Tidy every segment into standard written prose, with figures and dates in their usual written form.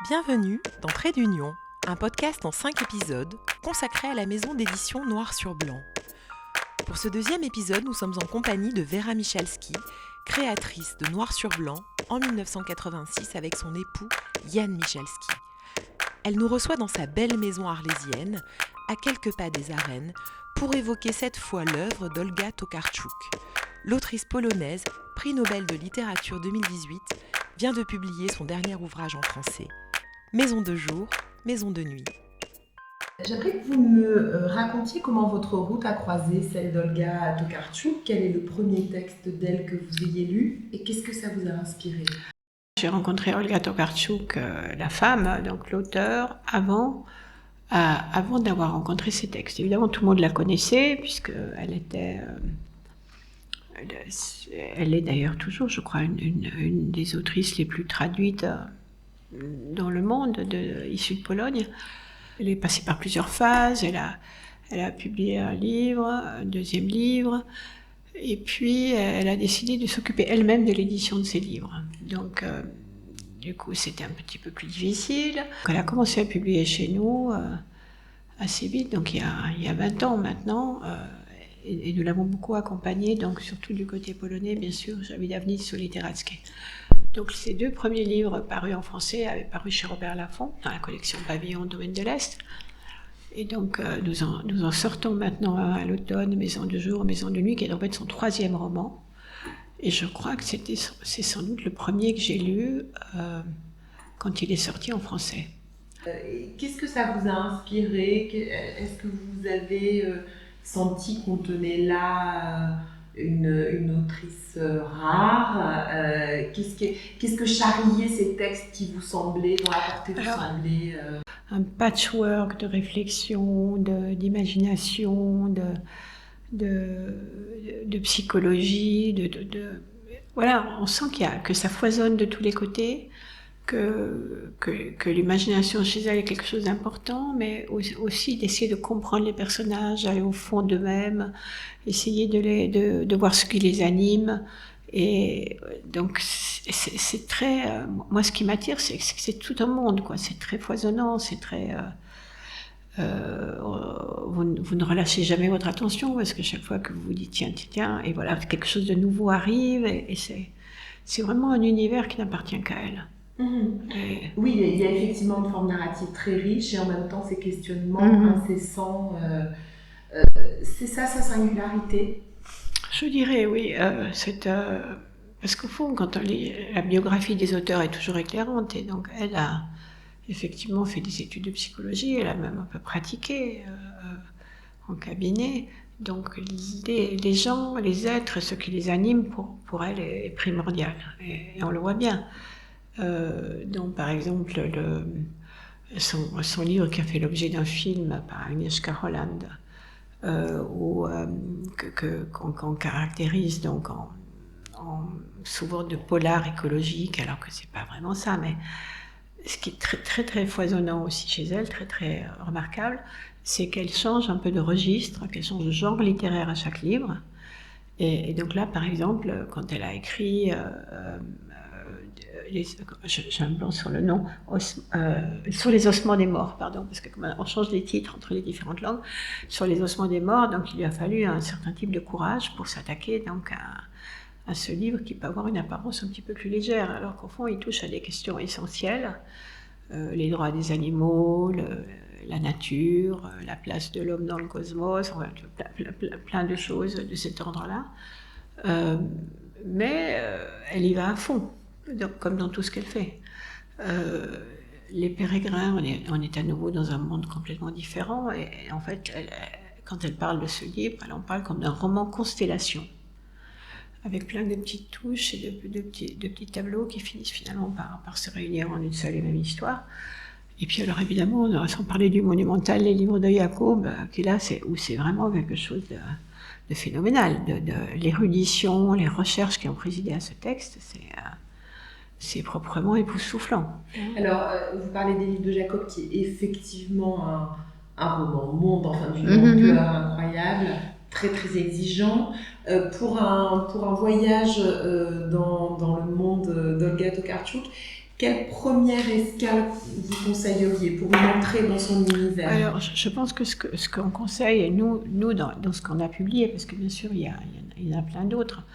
Bienvenue dans Trait d'Union, un podcast en 5 épisodes consacré à la maison d'édition Noir sur Blanc. Pour ce deuxième épisode, nous sommes en compagnie de Vera Michalski, créatrice de Noir sur Blanc en 1986 avec son époux Yann Michalski. Elle nous reçoit dans sa belle maison arlésienne, à quelques pas des arènes, pour évoquer cette fois l'œuvre d'Olga Tokarczuk. L'autrice polonaise, prix Nobel de littérature 2018, vient de publier son dernier ouvrage en français. Maison de jour, maison de nuit. J'aimerais que vous me racontiez comment votre route a croisé celle d'Olga Tokarczuk. Quel est le premier texte d'elle que vous ayez lu et qu'est-ce que ça vous a inspiré? J'ai rencontré Olga Tokarczuk, la femme, donc l'auteur, avant d'avoir rencontré ses textes. Évidemment, tout le monde la connaissait, puisqu'elle était... elle est d'ailleurs toujours, je crois, une des autrices les plus traduites dans le monde, issue de Pologne. Elle est passée par plusieurs phases, elle a publié un livre, un deuxième livre, et puis elle a décidé de s'occuper elle-même de l'édition de ses livres. Donc, du coup, c'était un petit peu plus difficile. Elle a commencé à publier chez nous assez vite, donc il y a 20 ans maintenant, et nous l'avons beaucoup accompagnée, donc surtout du côté polonais, bien sûr, Zawidawnictwo Literackie. Donc ces deux premiers livres parus en français avaient paru chez Robert Laffont, dans la collection Pavillon Domaine de l'Est. Et donc nous en sortons maintenant à l'automne, Maison de jour, Maison de nuit, qui est en fait son troisième roman. Et je crois que c'est sans doute le premier que j'ai lu quand il est sorti en français. Qu'est-ce que ça vous a inspiré? Est-ce que vous avez senti qu'on tenait là une autrice rare? Qu'est-ce que charriaient ces textes qui vous semblaient, dont la portée vous semblait un patchwork de réflexion, d'imagination, de psychologie, voilà, on sent que ça foisonne de tous les côtés, que l'imagination chez elle est quelque chose d'important, mais aussi d'essayer de comprendre les personnages, aller au fond d'eux-mêmes, essayer de voir ce qui les anime. Et donc c'est très... moi, ce qui m'attire, c'est que c'est tout un monde, quoi. C'est très foisonnant, c'est très... vous ne relâchez jamais votre attention, parce que chaque fois que vous vous dites tiens, et voilà, quelque chose de nouveau arrive, et c'est vraiment un univers qui n'appartient qu'à elle. Oui, il y a effectivement une forme narrative très riche, et en même temps ces questionnements incessants. C'est ça sa singularité? Je dirais oui, parce qu'au fond, quand on lit la biographie des auteurs est toujours éclairante, et donc elle a effectivement fait des études de psychologie, elle a même un peu pratiqué en cabinet. Donc les gens, les êtres, ce qui les anime pour elle est primordial, et on le voit bien. Donc par exemple son livre qui a fait l'objet d'un film par Agnieszka Holland, qu'on caractérise donc souvent de polar écologique, alors que c'est pas vraiment ça, mais ce qui est très très très foisonnant aussi chez elle, très très remarquable, c'est qu'elle change un peu de registre, qu'elle change de genre littéraire à chaque livre. Et donc là, par exemple, quand elle a écrit j'ai un blanc sur le nom, sur les ossements des morts, pardon, parce qu'on change les titres entre les différentes langues, sur les ossements des morts, donc il lui a fallu un certain type de courage pour s'attaquer donc à ce livre qui peut avoir une apparence un petit peu plus légère, alors qu'au fond il touche à des questions essentielles, les droits des animaux, la nature, la place de l'homme dans le cosmos, plein de choses de cet ordre-là, mais elle y va à fond. Donc, comme dans tout ce qu'elle fait. Les Pérégrins, on est à nouveau dans un monde complètement différent, et en fait, quand elle parle de ce livre, elle en parle comme d'un roman constellation, avec plein de petites touches et de petits tableaux qui finissent finalement par se réunir en une seule et même histoire. Et puis alors évidemment, sans parler du monumental, les livres de Jacob, qui là, où c'est vraiment quelque chose de phénoménal, de l'érudition, les recherches qui ont présidé à ce texte, c'est proprement époustouflant. Alors, vous parlez des livres de Jacob, qui est effectivement un roman monde, enfin d'une ampleur incroyable, très très exigeant. Pour un voyage dans le monde d'Olga Tokarczuk, quelle première escale vous conseilleriez pour une entrée dans son univers? Alors, je pense que ce qu'on conseille, et nous dans ce qu'on a publié, parce que bien sûr, il y en a plein d'autres,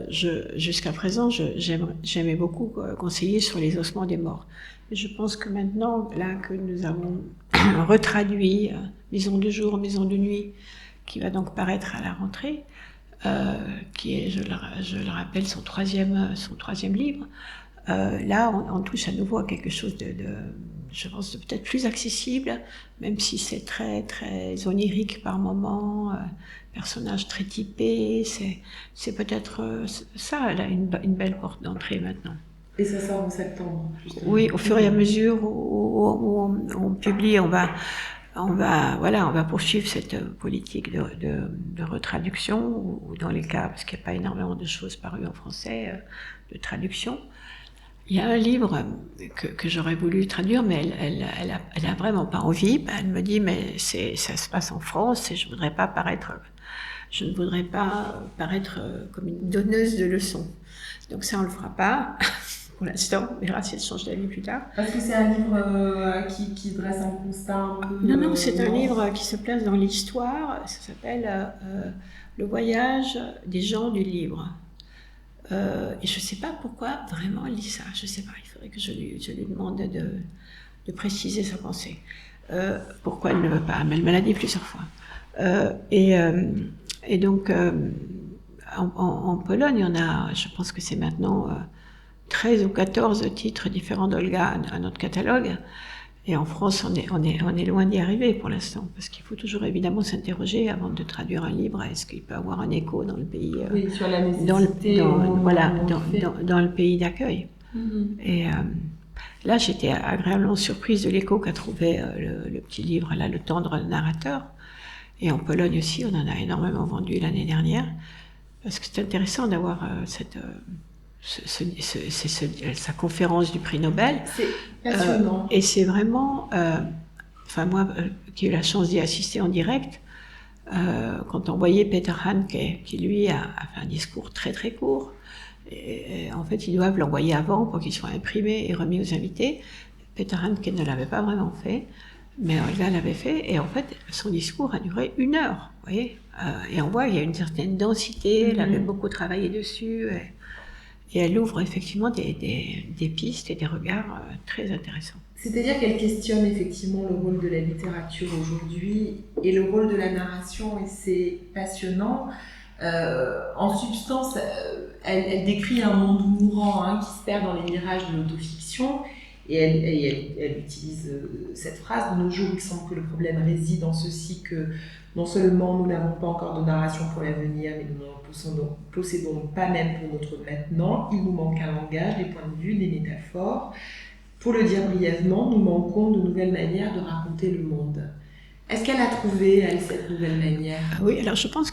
jusqu'à présent, j'aimais beaucoup conseiller sur les ossements des morts. Mais je pense que maintenant, là que nous avons retraduit Maison de jour, Maison de nuit, qui va donc paraître à la rentrée, qui est, je le rappelle, son troisième livre, là, on touche à nouveau à quelque chose je pense, de peut-être plus accessible, même si c'est très, très onirique par moments, personnage très typé, c'est peut-être ça, là, une belle porte d'entrée maintenant. Et ça sort en septembre, justement. Oui, au fur et à mesure où on publie, on va poursuivre cette politique de retraduction, ou dans les cas, parce qu'il n'y a pas énormément de choses parues en français, de traduction. Il y a un livre que j'aurais voulu traduire, mais elle a vraiment pas envie. Elle me dit, mais ça se passe en France et je ne voudrais pas paraître comme une donneuse de leçons. Donc ça, on le fera pas pour l'instant. On verra si elle change d'avis plus tard. Parce que c'est un livre qui dresse un constat un peu... Non, c'est un livre qui se place dans l'histoire. Ça s'appelle Le voyage des gens du livre. Et je ne sais pas pourquoi vraiment elle dit ça. Je ne sais pas, il faudrait que je lui demande de préciser sa pensée. Pourquoi elle ne veut pas, mais elle me l'a dit plusieurs fois. Et donc, en Pologne, il y en a, je pense que c'est maintenant 13 ou 14 titres différents d'Olga à notre catalogue. Et en France, on est loin d'y arriver pour l'instant, parce qu'il faut toujours évidemment s'interroger avant de traduire un livre. Est-ce qu'il peut avoir un écho dans le pays, oui, sur la nécessité dans le pays d'accueil. Et là, j'étais agréablement surprise de l'écho qu'a trouvé le petit livre, là, Le tendre narrateur. Et en Pologne aussi, on en a énormément vendu l'année dernière, parce que c'est intéressant d'avoir sa conférence du prix Nobel. C'est passionnant. Et c'est vraiment, moi qui ai eu la chance d'y assister en direct, quand on voyait Peter Handke, qui lui a fait un discours très très court, et en fait ils doivent l'envoyer avant pour qu'il soit imprimé et remis aux invités. Peter Handke ne l'avait pas vraiment fait, mais Olga l'avait fait, et en fait son discours a duré 1 heure, vous voyez, et on voit qu'il y a une certaine densité, elle avait beaucoup travaillé dessus, et elle ouvre effectivement des pistes et des regards très intéressants. C'est-à-dire qu'elle questionne effectivement le rôle de la littérature aujourd'hui et le rôle de la narration, et c'est passionnant. En substance, elle décrit un monde mourant qui se perd dans les mirages de l'autofiction, et elle utilise cette phrase: de nos jours, il semble que le problème réside en ceci que non seulement nous n'avons pas encore de narration pour l'avenir, mais nous n'en possédons pas même pour notre maintenant. Il nous manque un langage, des points de vue, des métaphores. Pour le dire brièvement, nous manquons de nouvelles manières de raconter le monde. Est-ce qu'elle a trouvé, elle, cette nouvelle manière? Oui, alors je pense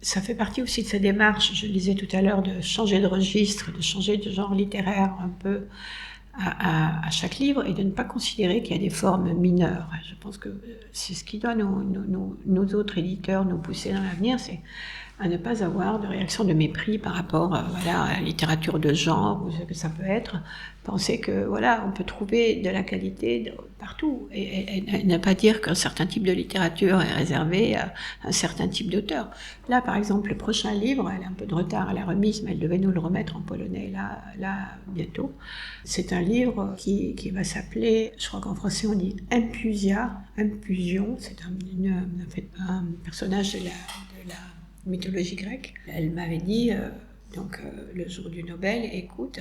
ça fait partie aussi de sa démarche, je le disais tout à l'heure, de changer de registre, de changer de genre littéraire un peu à chaque livre, et de ne pas considérer qu'il y a des formes mineures. Je pense que c'est ce qui doit nous autres éditeurs nous pousser dans l'avenir, c'est à ne pas avoir de réaction de mépris par rapport à la littérature de genre, ou ce que ça peut être. Penser que on peut trouver de la qualité partout, et ne pas dire qu'un certain type de littérature est réservé à un certain type d'auteur. Là, par exemple, le prochain livre, elle a un peu de retard à la remise, mais elle devait nous le remettre en polonais là bientôt. C'est un livre qui va s'appeler, je crois qu'en français on dit Impulsion. C'est un personnage de la mythologie grecque. Elle m'avait dit, le jour du Nobel, écoute,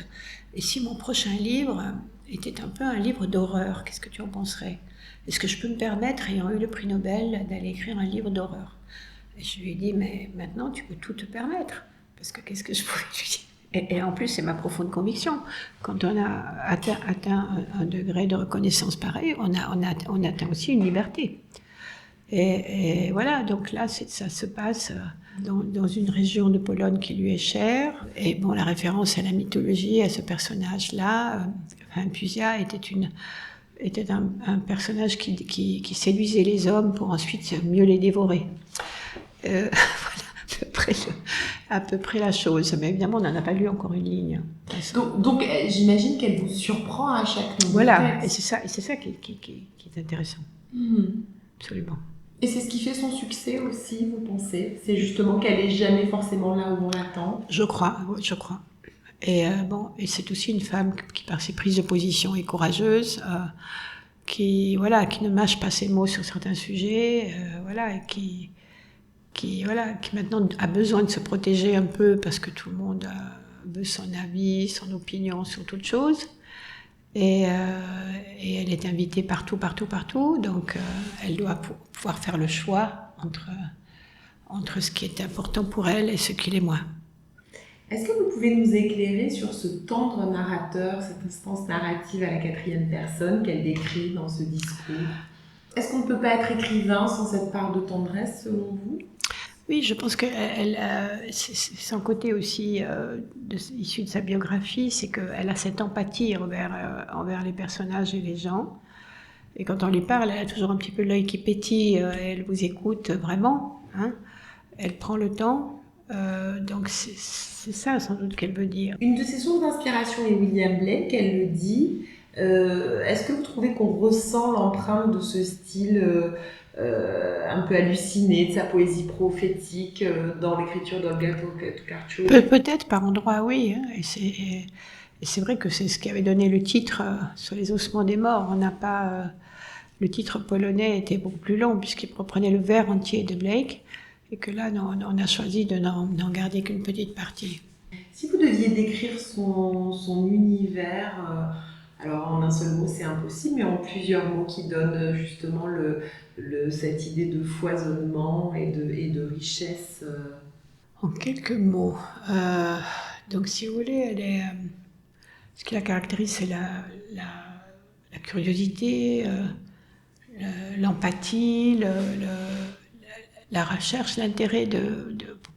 et si mon prochain livre était un peu un livre d'horreur, qu'est-ce que tu en penserais? Est-ce que je peux me permettre, ayant eu le prix Nobel, d'aller écrire un livre d'horreur? Et je lui ai dit, mais maintenant tu peux tout te permettre, parce que qu'est-ce que je pouvais lui dire? Et en plus, c'est ma profonde conviction. Quand on a atteint un degré de reconnaissance pareil, on atteint aussi une liberté. Et voilà, donc là, ça se passe dans une région de Pologne qui lui est chère. Et bon, la référence à la mythologie, à ce personnage-là, Impulsia était un personnage qui séduisait les hommes pour ensuite mieux les dévorer. Voilà, après à peu près la chose. Mais évidemment, on n'en a pas lu encore une ligne. Donc, j'imagine qu'elle vous surprend à chaque nouveau Voilà, texte. et c'est ça qui est intéressant. Absolument. Et c'est ce qui fait son succès aussi, vous pensez? C'est justement qu'elle n'est jamais forcément là où on l'attend. Je crois. Et et c'est aussi une femme qui, par ses prises de position, est courageuse, qui ne mâche pas ses mots sur certains sujets, et qui maintenant a besoin de se protéger un peu parce que tout le monde veut son avis, son opinion sur toute chose. Et elle est invitée partout, donc elle doit pouvoir faire le choix entre ce qui est important pour elle et ce qui l'est moins. Est-ce que vous pouvez nous éclairer sur ce tendre narrateur, cette instance narrative à la 4e personne qu'elle décrit dans ce discours? Est-ce qu'on ne peut pas être écrivain sans cette part de tendresse, selon vous? Oui, je pense que c'est son côté aussi issu de sa biographie, c'est qu'elle a cette empathie envers les personnages et les gens. Et quand on lui parle, elle a toujours un petit peu l'œil qui pétille, elle vous écoute vraiment, hein. Elle prend le temps, donc c'est ça sans doute qu'elle veut dire. Une de ses sources d'inspiration est William Blake, elle le dit. Est-ce que vous trouvez qu'on ressent l'empreinte de ce style un peu halluciné, de sa poésie prophétique dans l'écriture d'Olga Tokarczuk? Peut-être par endroits, oui, hein, et c'est vrai que c'est ce qui avait donné le titre sur les ossements des morts. On n'a pas le titre polonais était beaucoup plus long puisqu'il reprenait le vers entier de Blake, et que là on a choisi de n'en garder qu'une petite partie. Si vous deviez décrire son univers, alors en un seul mot c'est impossible, mais en plusieurs mots qui donnent justement cette idée de foisonnement et de richesse. En quelques mots, donc si vous voulez, ce qui la caractérise, c'est la curiosité, l'empathie, la recherche, l'intérêt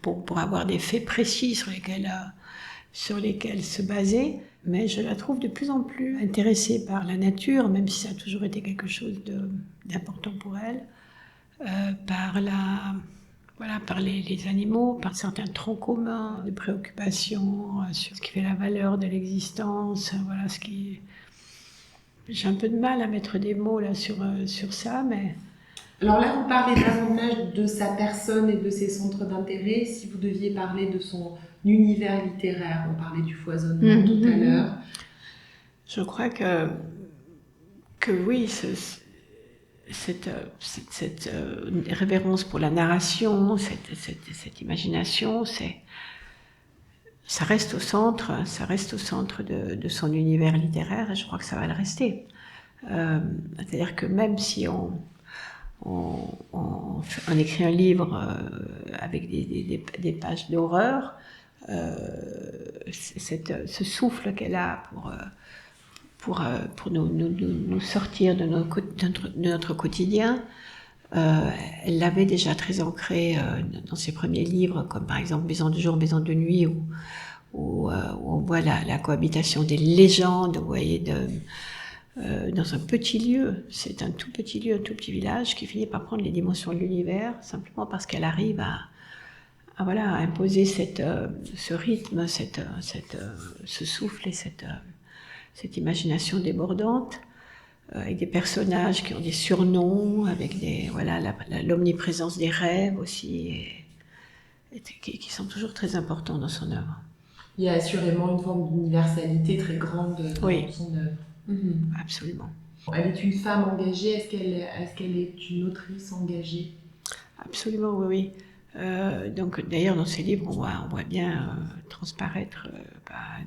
pour avoir des faits précis sur lesquels se baser. Mais je la trouve de plus en plus intéressée par la nature, même si ça a toujours été quelque chose d'important pour elle, par les animaux, par certains troncs communs de préoccupations sur ce qui fait la valeur de l'existence. J'ai un peu de mal à mettre des mots là sur ça, mais... Alors là, vous parlez davantage de sa personne et de ses centres d'intérêt. Si vous deviez parler de son univers littéraire, on parlait du foisonnement tout à l'heure. Je crois que oui, cette révérence pour la narration, cette imagination, ça reste au centre de son univers littéraire, et je crois que ça va le rester. C'est-à-dire que même si on écrit un livre avec des pages d'horreur, ce souffle qu'elle a pour nous sortir de notre quotidien, elle l'avait déjà très ancré dans ses premiers livres, comme par exemple Maison de jour, Maison de nuit, où on voit la cohabitation des légendes, vous voyez, dans un petit lieu. C'est un tout petit lieu, un tout petit village qui finit par prendre les dimensions de l'univers, simplement parce qu'elle arrive à imposer ce rythme, ce souffle et cette imagination débordante, avec des personnages qui ont des surnoms, avec l'omniprésence des rêves aussi, et qui sont toujours très importants dans son œuvre. Il y a assurément une forme d'universalité très grande dans son œuvre. Absolument. Elle est une femme engagée. Est-ce qu'elle est une autrice engagée? Absolument, oui. Donc d'ailleurs dans ses livres on voit bien transparaître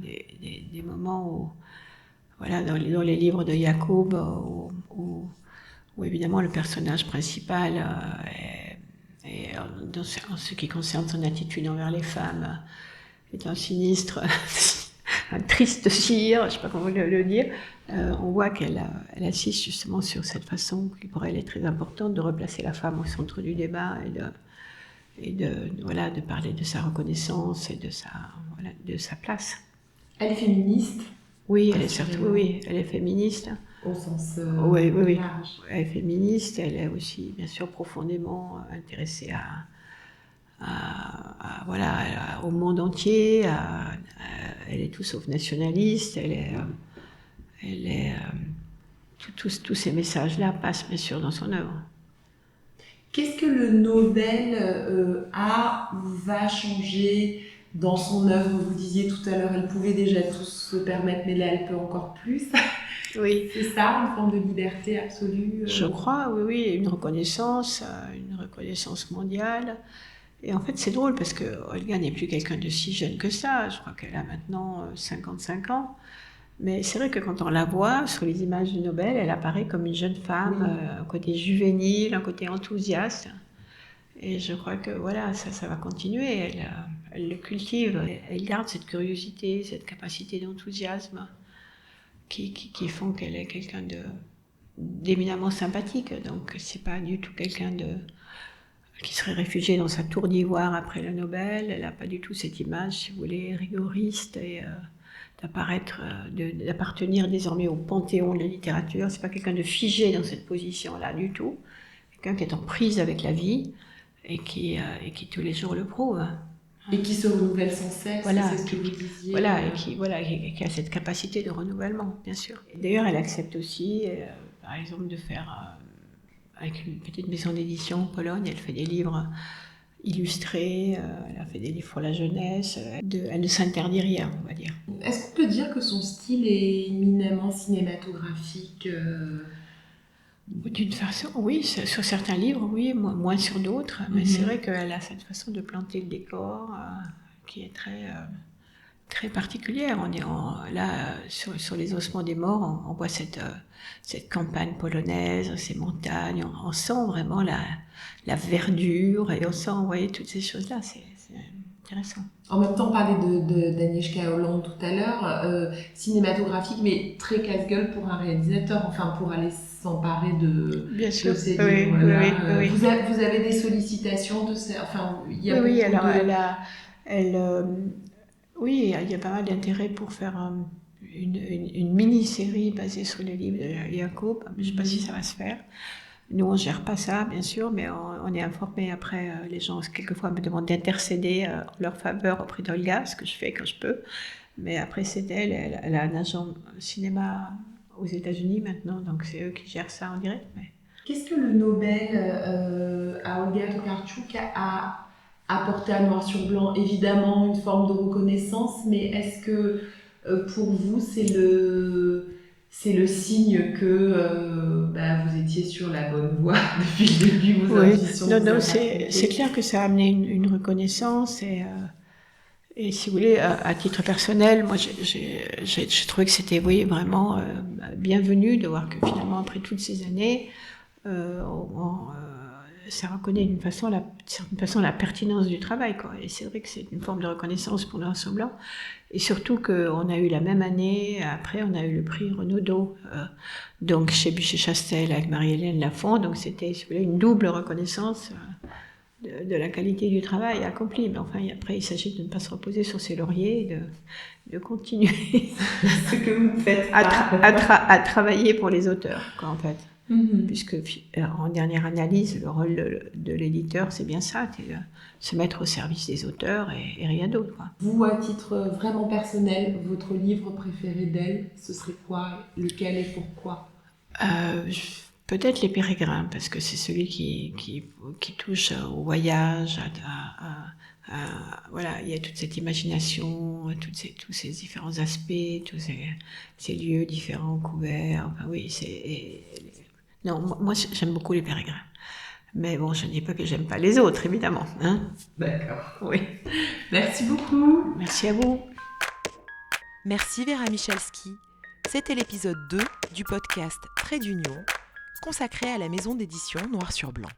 des moments où, dans les livres de Jacob, où évidemment le personnage principal en ce qui concerne son attitude envers les femmes, est un sinistre, un triste cire, je ne sais pas comment le dire. On voit qu'elle insiste justement sur cette façon qui pour elle est très importante de replacer la femme au centre du débat et de parler de sa reconnaissance et de sa place. Elle est féministe? Oui, elle est féministe. Au sens oui. large. Elle est féministe, elle est aussi bien sûr profondément intéressée au monde entier. Elle est tout sauf nationaliste. Tous ces messages-là passent bien sûr dans son œuvre. Qu'est-ce que le Nobel a ou va changer dans son œuvre? Vous disiez tout à l'heure, elle pouvait déjà tout se permettre, mais là, elle peut encore plus. Oui. C'est ça, une forme de liberté absolue? Je crois, oui, une reconnaissance mondiale. Et en fait, c'est drôle parce que Olga n'est plus quelqu'un de si jeune que ça. Je crois qu'elle a maintenant 55 ans. Mais c'est vrai que quand on la voit sur les images du Nobel, elle apparaît comme une jeune femme, un côté juvénile, un côté enthousiaste. Et je crois que voilà, ça va continuer. Elle le cultive. Elle garde cette curiosité, cette capacité d'enthousiasme qui font qu'elle est quelqu'un d'éminemment sympathique. Donc c'est pas du tout quelqu'un qui serait réfugié dans sa tour d'ivoire après le Nobel. Elle n'a pas du tout cette image, si vous voulez, rigoriste et d'appartenir désormais au panthéon de la littérature. C'est pas quelqu'un de figé dans cette position-là du tout. Quelqu'un qui est en prise avec la vie et qui tous les jours le prouve. Et qui se renouvelle sans cesse, voilà, c'est ce que vous disiez. Qui a cette capacité de renouvellement, bien sûr. Et d'ailleurs, elle accepte aussi, par exemple, de faire, avec une petite maison d'édition en Pologne, elle fait des livres illustrés, elle a fait des livres pour la jeunesse, elle ne s'interdit rien, on va dire. Est-ce qu'on peut dire que son style est éminemment cinématographique? D'une façon, oui, sur certains livres, oui, moins sur d'autres, mais c'est vrai qu'elle a cette façon de planter le décor qui est très particulière. Là, sur les ossements des morts, on voit cette campagne polonaise, ces montagnes, on sent vraiment la verdure et on sent, vous voyez, toutes ces choses-là, c'est intéressant. En même temps, on parlait d'Agnieszka Holland tout à l'heure, cinématographique, mais très casse-gueule pour un réalisateur, enfin pour aller s'emparer de ces livres-là. Oui. Vous avez des sollicitations de ces... Enfin, il y a oui, alors oui, il y a pas mal d'intérêt pour faire une mini-série basée sur les livres de Jacob. Je ne sais pas si ça va se faire. Nous, on ne gère pas ça, bien sûr, mais on est informé après. Les gens, quelquefois, me demandent d'intercéder en leur faveur auprès d'Olga, ce que je fais quand je peux. Mais après, c'est elle a un agent cinéma aux États-Unis maintenant, donc c'est eux qui gèrent ça en direct. Mais... Qu'est-ce que le Nobel à Olga Tokarczuk a apporté à Noir sur Blanc? Évidemment, une forme de reconnaissance, mais est-ce que pour vous, c'est le signe que vous étiez sur la bonne voie depuis le début? Non, c'est clair que ça a amené une reconnaissance et si vous voulez, à titre personnel, moi j'ai trouvé que c'était vraiment bienvenu de voir que finalement après toutes ces années, ça reconnaît d'une certaine façon la pertinence du travail, quoi. Et c'est vrai que c'est une forme de reconnaissance pour Noir sur Blanc. Et surtout qu'on a eu la même année, après on a eu le prix Renaudot, donc chez Buchet-Chastel avec Marie-Hélène Lafont, donc c'était, si vous voulez, une double reconnaissance de la qualité du travail accompli. Mais enfin, après, il s'agit de ne pas se reposer sur ses lauriers et de continuer ce que vous faites à travailler pour les auteurs, quoi, en fait. Puisque en dernière analyse, le rôle de l'éditeur, c'est bien ça, c'est de se mettre au service des auteurs et rien d'autre, quoi. Vous, à titre vraiment personnel, votre livre préféré d'elle, ce serait quoi? Lequel et pourquoi? Peut-être Les Pérégrins, parce que c'est celui qui touche au voyage, voilà, il y a toute cette imagination, tous ces différents aspects, tous ces lieux différents couverts. Enfin, oui, non, moi j'aime beaucoup Les Pérégrins. Mais bon, je ne dis pas que j'aime pas les autres, évidemment. Hein. D'accord. Oui. Merci beaucoup. Merci à vous. Merci Vera Michalski. C'était l'épisode 2 du podcast Trait d'Union, consacré à la maison d'édition Noir sur Blanc.